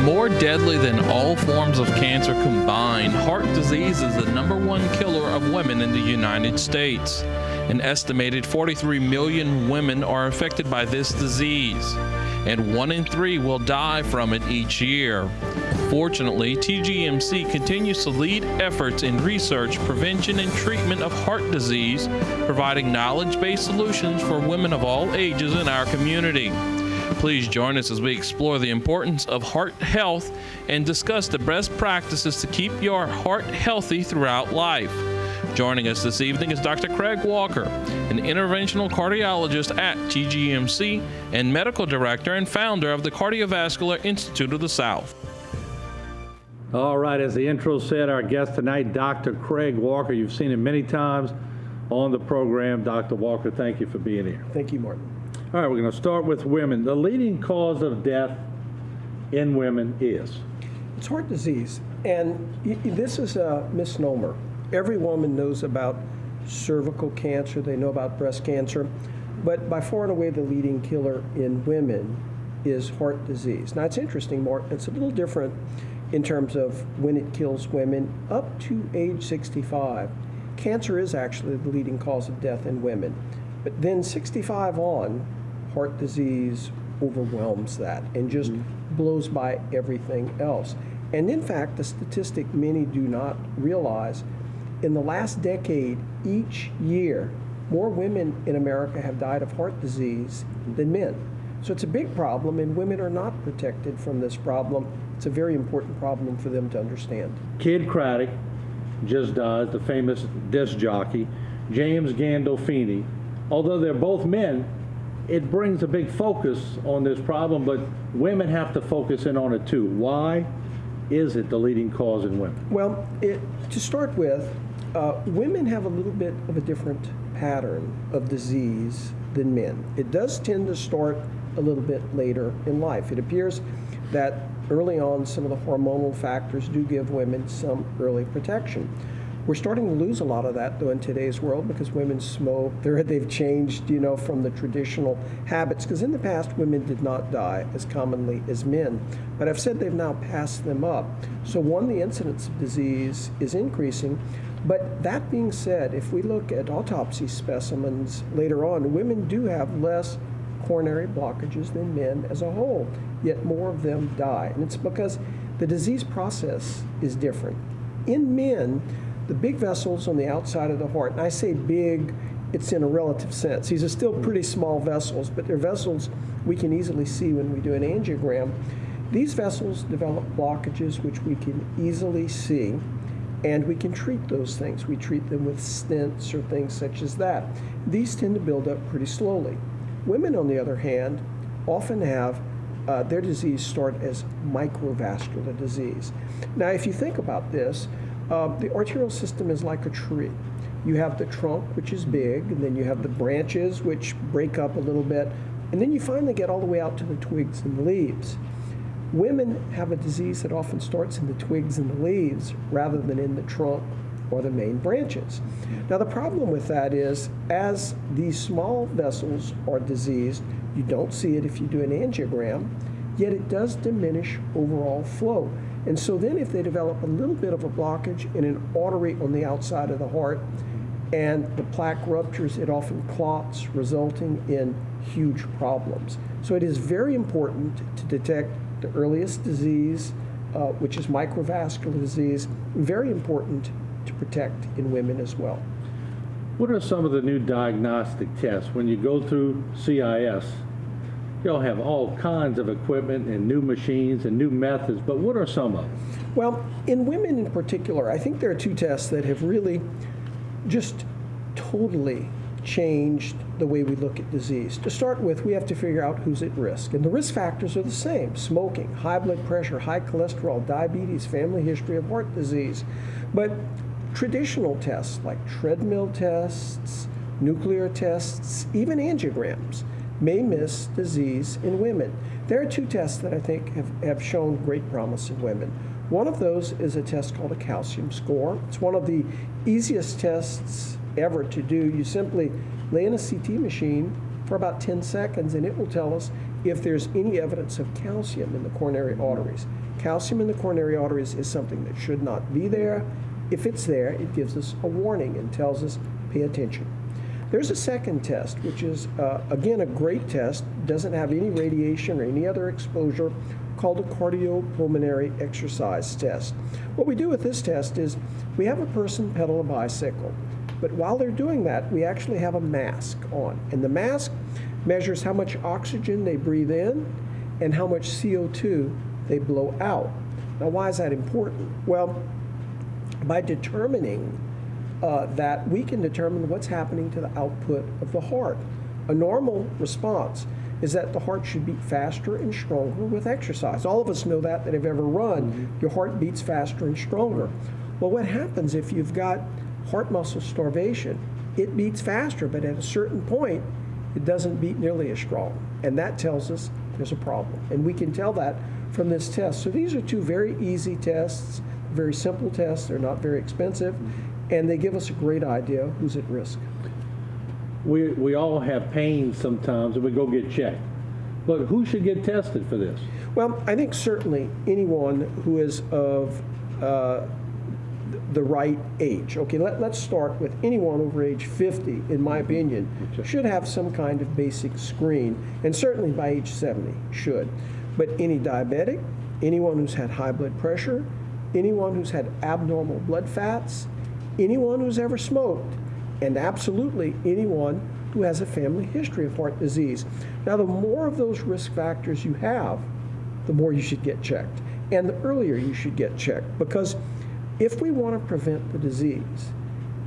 More deadly than all forms of cancer combined, heart disease is the #1 killer of women in the United States. An estimated 43 million women are affected by this disease, and 1 in 3 will die from it each year. Fortunately, TGMC continues to lead efforts in research, prevention, and treatment of heart disease, providing knowledge-based solutions for women of all ages in our community. Please join us as we explore the importance of heart health and discuss the best practices to keep your heart healthy throughout life. Joining us this evening is Dr. Craig Walker, an interventional cardiologist at TGMC and medical director and founder of the Cardiovascular Institute of the South. All right, as the intro said, our guest tonight, Dr. Craig Walker. You've seen him many times on the program. Dr. Walker, thank you for being here. Thank you, Martin. All right, we're going to start with women. The leading cause of death in women is? It's heart disease, and this is a misnomer. Every woman knows about cervical cancer, they know about breast cancer, but by far and away the leading killer in women is heart disease. Now it's interesting, Martin, it's a little different in terms of when it kills women up to age 65. Cancer is actually the leading cause of death in women, but then 65 on, heart disease overwhelms that and just blows by everything else. And in fact, the statistic many do not realize, in the last decade, each year, more women in America have died of heart disease than men. So it's a big problem, and women are not protected from this problem. It's a very important problem for them to understand. Kid Craddock just died, the famous disc jockey. James Gandolfini. Although they're both men, it brings a big focus on this problem, but women have to focus in on it too. Why is it the leading cause in women? Well, to start with, women have a little bit of a different pattern of disease than men. It does tend to start a little bit later in life. It appears that early on some of the hormonal factors do give women some early protection. We're starting to lose a lot of that, though, in today's world because women smoke. They've changed, from the traditional habits, because in the past, women did not die as commonly as men. But I've said they've now passed them up. So one, the incidence of disease is increasing. But that being said, if we look at autopsy specimens later on, women do have less coronary blockages than men as a whole, yet more of them die. And it's because the disease process is different. In men, the big vessels on the outside of the heart, and I say big, it's in a relative sense. These are still pretty small vessels, but they're vessels we can easily see when we do an angiogram. These vessels develop blockages which we can easily see, and we can treat those things. We treat them with stents or things such as that. These tend to build up pretty slowly. Women, on the other hand, often have their disease start as microvascular disease. Now, if you think about this, the arterial system is like a tree. You have the trunk, which is big, and then you have the branches, which break up a little bit, and then you finally get all the way out to the twigs and the leaves. Women have a disease that often starts in the twigs and the leaves rather than in the trunk or the main branches. Now, the problem with that is, as these small vessels are diseased, you don't see it if you do an angiogram, yet it does diminish overall flow. And so then if they develop a little bit of a blockage in an artery on the outside of the heart and the plaque ruptures, it often clots, resulting in huge problems. So it is very important to detect the earliest disease, which is microvascular disease, very important to protect in women as well. What are some of the new diagnostic tests? When you go through CIS, you'll have all kinds of equipment and new machines and new methods, but what are some of them? Well, in women in particular, I think there are two tests that have really just totally changed the way we look at disease. To start with, we have to figure out who's at risk. And the risk factors are the same: smoking, high blood pressure, high cholesterol, diabetes, family history of heart disease. But traditional tests like treadmill tests, nuclear tests, even angiograms may miss disease in women. There are two tests that I think have shown great promise in women. One of those is a test called a calcium score. It's one of the easiest tests ever to do. You simply lay in a CT machine for about 10 seconds and it will tell us if there's any evidence of calcium in the coronary arteries. Calcium in the coronary arteries is something that should not be there. If it's there, it gives us a warning and tells us, pay attention. There's a second test, which is, again, a great test, doesn't have any radiation or any other exposure, called a cardiopulmonary exercise test. What we do with this test is we have a person pedal a bicycle, but while they're doing that, we actually have a mask on. And the mask measures how much oxygen they breathe in and how much CO2 they blow out. Now, why is that important? Well, by determining that, we can determine what's happening to the output of the heart. A normal response is that the heart should beat faster and stronger with exercise. All of us know that have ever run. Your heart beats faster and stronger. Well, what happens if you've got heart muscle starvation? It beats faster, but at a certain point, it doesn't beat nearly as strong. And that tells us there's a problem. And we can tell that from this test. So these are two very easy tests, very simple tests. They're not very expensive, and they give us a great idea who's at risk. We all have pain sometimes and we go get checked. But who should get tested for this? Well, I think certainly anyone who is of the right age. Okay, let's start with anyone over age 50, in my opinion, should have some kind of basic screen, and certainly by age 70 should. But any diabetic, anyone who's had high blood pressure, anyone who's had abnormal blood fats, anyone who's ever smoked, and absolutely anyone who has a family history of heart disease. Now, the more of those risk factors you have, the more you should get checked. And the earlier you should get checked, because if we want to prevent the disease,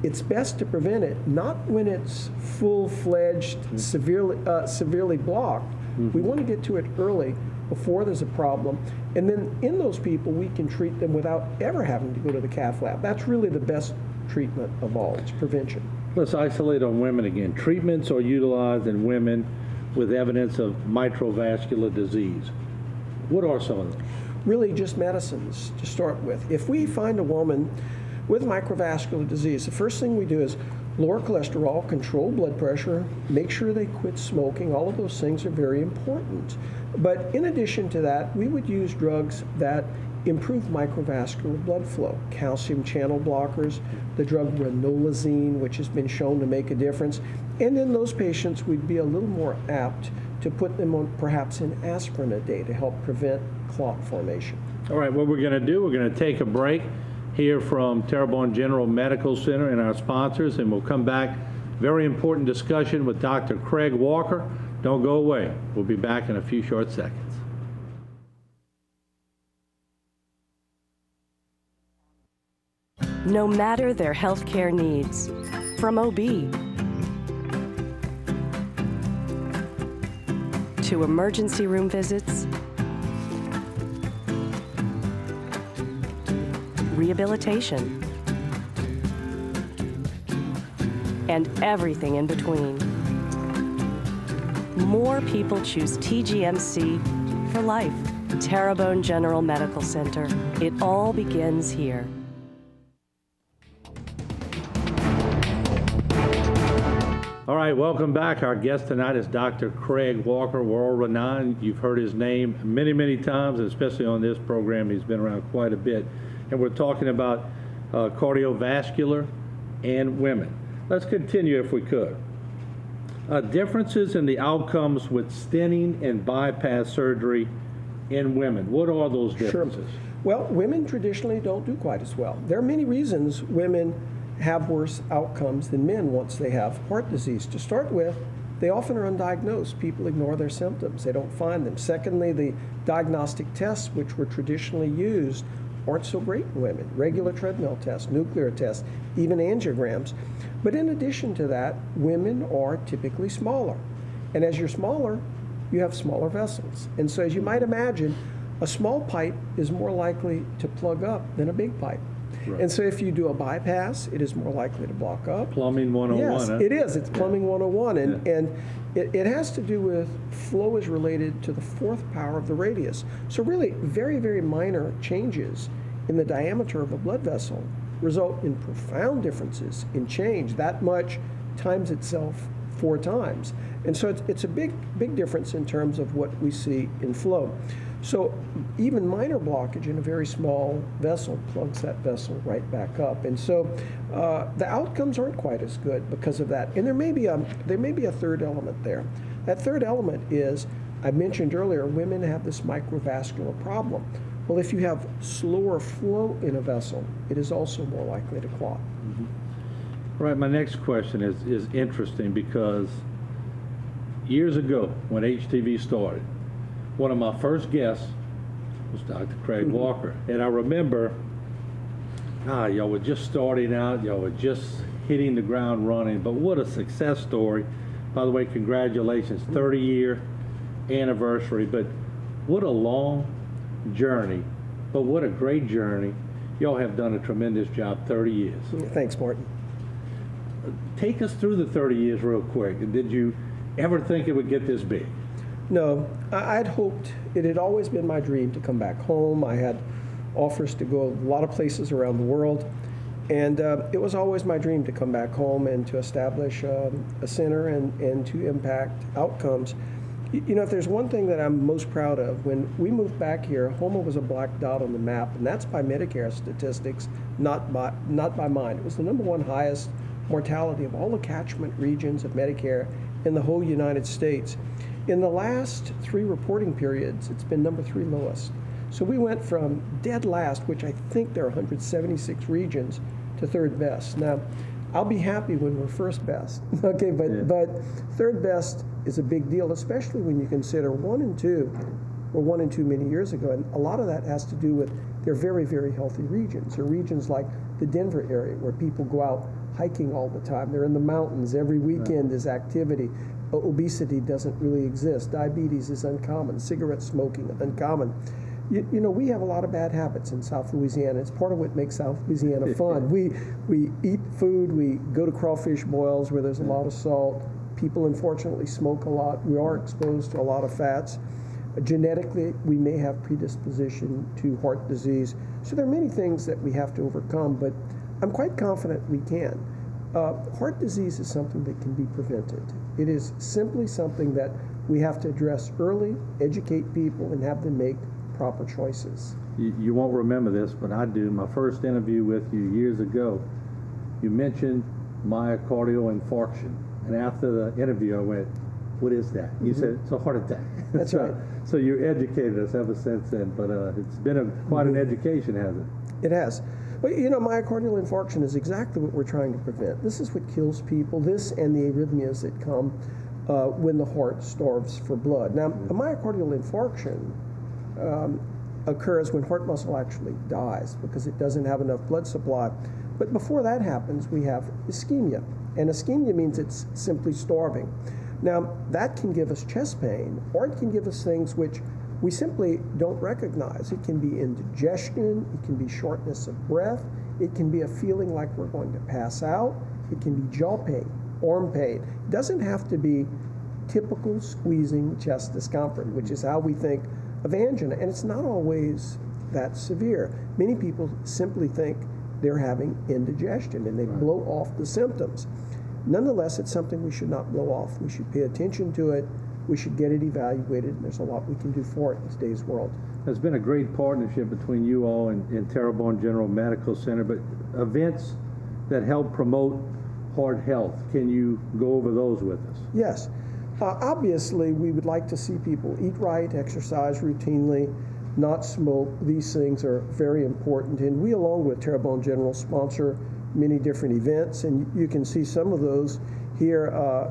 it's best to prevent it not when it's full-fledged, severely blocked. We want to get to it early before there's a problem. And then in those people, we can treat them without ever having to go to the cath lab. That's really the best treatment of all. It's prevention. Let's isolate on women again. Treatments are utilized in women with evidence of mitral vascular disease. What are some of them? Really just medicines to start with. If we find a woman with microvascular disease, the first thing we do is lower cholesterol, control blood pressure, make sure they quit smoking. All of those things are very important. But in addition to that, we would use drugs that improve microvascular blood flow. Calcium channel blockers, the drug ranolazine, which has been shown to make a difference. And in those patients, we'd be a little more apt to put them on perhaps an aspirin a day to help prevent clot formation. All right, what we're going to do, we're going to take a break, hear from Terrebonne General Medical Center and our sponsors, and we'll come back. Very important discussion with Dr. Craig Walker. Don't go away. We'll be back in a few short seconds. No matter their healthcare needs, from OB to emergency room visits, rehabilitation, and everything in between. More people choose TGMC for life. Terrebonne General Medical Center. It all begins here. All right, welcome back. Our guest tonight is Dr. Craig Walker, world-renowned. You've heard his name many, many times, especially on this program. He's been around quite a bit. And we're talking about cardiovascular and women. Let's continue if we could. Differences in the outcomes with stenting and bypass surgery in women. What are those differences? Sure. Well, women traditionally don't do quite as well. There are many reasons women have worse outcomes than men once they have heart disease. To start with, they often are undiagnosed. People ignore their symptoms. They don't find them. Secondly, the diagnostic tests which were traditionally used aren't so great in women. Regular treadmill tests, nuclear tests, even angiograms. But in addition to that, women are typically smaller. And as you're smaller, you have smaller vessels. And so as you might imagine, a small pipe is more likely to plug up than a big pipe. Right. And so if you do a bypass, it is more likely to block up. Plumbing 101. Yes, huh? it is. It's plumbing 101. And it has to do with flow is related to the fourth power of the radius. So really very, very minor changes in the diameter of a blood vessel result in profound differences in change. That much times itself 4 times. And so it's a big difference in terms of what we see in flow. So even minor blockage in a very small vessel plugs that vessel right back up. And so the outcomes aren't quite as good because of that. And there may be a third element there. That third element is, I mentioned earlier, women have this microvascular problem. Well, if you have slower flow in a vessel, it is also more likely to clot. Right, my next question is interesting because years ago when HTV started, one of my first guests was Dr. Craig Walker. And I remember, y'all were just starting out, y'all were just hitting the ground running, but what a success story. By the way, congratulations, 30-year anniversary, but what a long journey, but what a great journey. Y'all have done a tremendous job, 30 years. Thanks, Martin. Take us through the 30 years real quick. Did you ever think it would get this big? No, I'd hoped, it had always been my dream to come back home. I had offers to go a lot of places around the world, and it was always my dream to come back home and to establish a center and to impact outcomes. You know, if there's one thing that I'm most proud of, when we moved back here, Houma was a black dot on the map, and that's by Medicare statistics, not by mine. It was the #1 highest mortality of all the catchment regions of Medicare in the whole United States. In the last 3 reporting periods, it's been #3 lowest. So we went from dead last, which I think there are 176 regions, to 3rd best. Now, I'll be happy when we're 1st best, okay, but 3rd best is a big deal, especially when you consider 1 and 2 were 1 and 2 many years ago, and a lot of that has to do with they're very, very healthy regions. They're regions like the Denver area where people go out hiking all the time. They're in the mountains. Every weekend is activity. Obesity doesn't really exist. Diabetes is uncommon. Cigarette smoking is uncommon. You know, we have a lot of bad habits in South Louisiana. It's part of what makes South Louisiana fun. We eat food. We go to crawfish boils where there's a lot of salt. People, unfortunately, smoke a lot. We are exposed to a lot of fats. Genetically, we may have predisposition to heart disease. So there are many things that we have to overcome, but I'm quite confident we can. Heart disease is something that can be prevented. It is simply something that we have to address early, educate people, and have them make proper choices. You won't remember this, but I do. My first interview with you years ago, you mentioned myocardial infarction. And after the interview, I went, what is that? You said, it's a heart attack. That's right. So you educated us ever since then, but it's been quite an education, hasn't it? It has. But you know, myocardial infarction is exactly what we're trying to prevent. This is what kills people, this and the arrhythmias that come when the heart starves for blood. Now, a myocardial infarction occurs when heart muscle actually dies because it doesn't have enough blood supply. But before that happens, we have ischemia. And ischemia means it's simply starving. Now, that can give us chest pain, or it can give us things which we simply don't recognize. It can be indigestion, it can be shortness of breath, it can be a feeling like we're going to pass out, it can be jaw pain, arm pain. It doesn't have to be typical squeezing chest discomfort, which is how we think of angina, and it's not always that severe. Many people simply think they're having indigestion and they blow off the symptoms. Nonetheless, it's something we should not blow off. We should pay attention to it. We should get it evaluated, and there's a lot we can do for it in today's world. There's been a great partnership between you all and Terrebonne General Medical Center, but events that help promote heart health, can you go over those with us? Yes. Obviously, we would like to see people eat right, exercise routinely, not smoke. These things are very important, and we, along with Terrebonne General, sponsor many different events, and you can see some of those here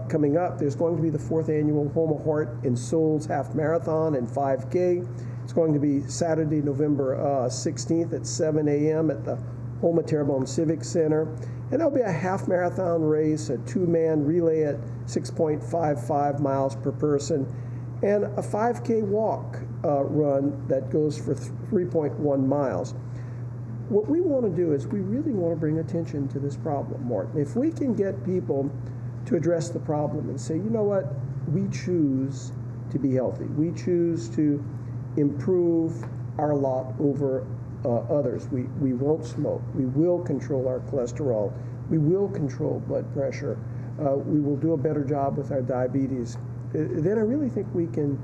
coming up. There's going to be the 4th annual Houma Heart and Souls Half Marathon and 5K. It's going to be Saturday, November 16th at 7 a.m. at the Houma Terrebonne Civic Center. And there'll be a half marathon race, a 2-man relay at 6.55 miles per person, and a 5K walk run that goes for 3.1 miles. What we want to do is we really want to bring attention to this problem, Martin. If we can get people to address the problem and say, you know what, we choose to be healthy. We choose to improve our lot over others. We won't smoke. We will control our cholesterol. We will control blood pressure. we will do a better job with our diabetes, then I really think we can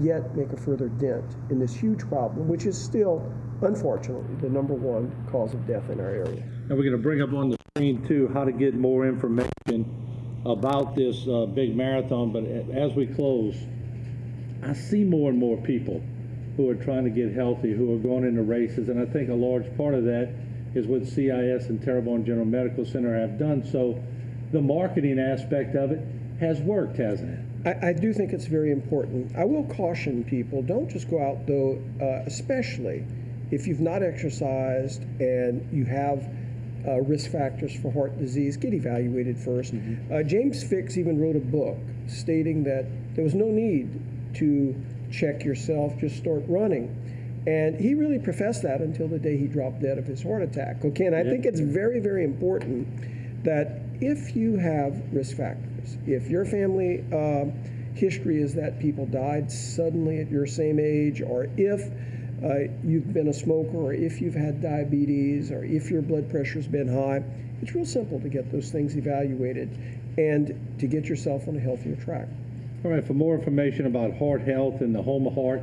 yet make a further dent in this huge problem, which is still, unfortunately, the number one cause of death in our area. And we're going to bring up on the screen, too, how to get more information about this big marathon. But as we close, I see more and more people who are trying to get healthy, who are going into races. And I think a large part of that is what CIS and Terrebonne General Medical Center have done. So the marketing aspect of it has worked, hasn't it? I do think it's very important. I will caution people, don't just go out, though, especially if you've not exercised and you have risk factors for heart disease, get evaluated first. James Fix even wrote a book stating that there was no need to check yourself, just start running. And he really professed that until the day he dropped dead of his heart attack. Okay, and I think it's very, very important that if you have risk factors, if your family history is that people died suddenly at your same age, or if you've been a smoker, or if you've had diabetes, or if your blood pressure's been high, it's real simple to get those things evaluated and to get yourself on a healthier track. All right, for more information about heart health and the Home of Heart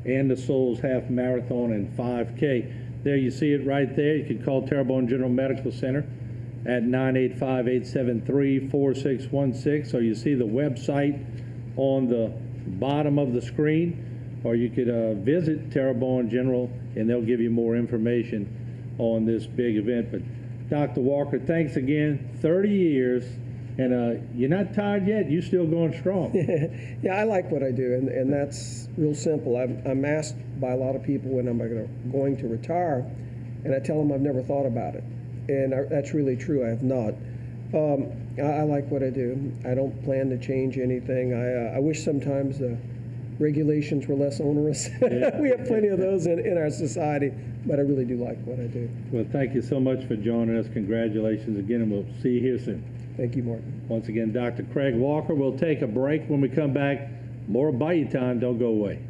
and the Souls Half Marathon and 5K, there you see it right there. You can call Terrebonne General Medical Center at 985-873-4616, or you see the website on the bottom of the screen, or you could visit Terrebonne General and they'll give you more information on this big event. But Dr. Walker, thanks again. 30 years, and you're not tired yet. You're still going strong. Yeah, I like what I do, and that's real simple. I'm asked by a lot of people when I'm going to retire, and I tell them I've never thought about it. And that's really true. I have not. I like what I do. I don't plan to change anything. I wish sometimes the regulations were less onerous. We have plenty of those in our society, but I really do like what I do. Well, thank you so much for joining us. Congratulations again, and we'll see you here soon. Thank you, Martin. Once again, Dr. Craig Walker. We'll take a break. When we come back, more Bayou Time. Don't go away.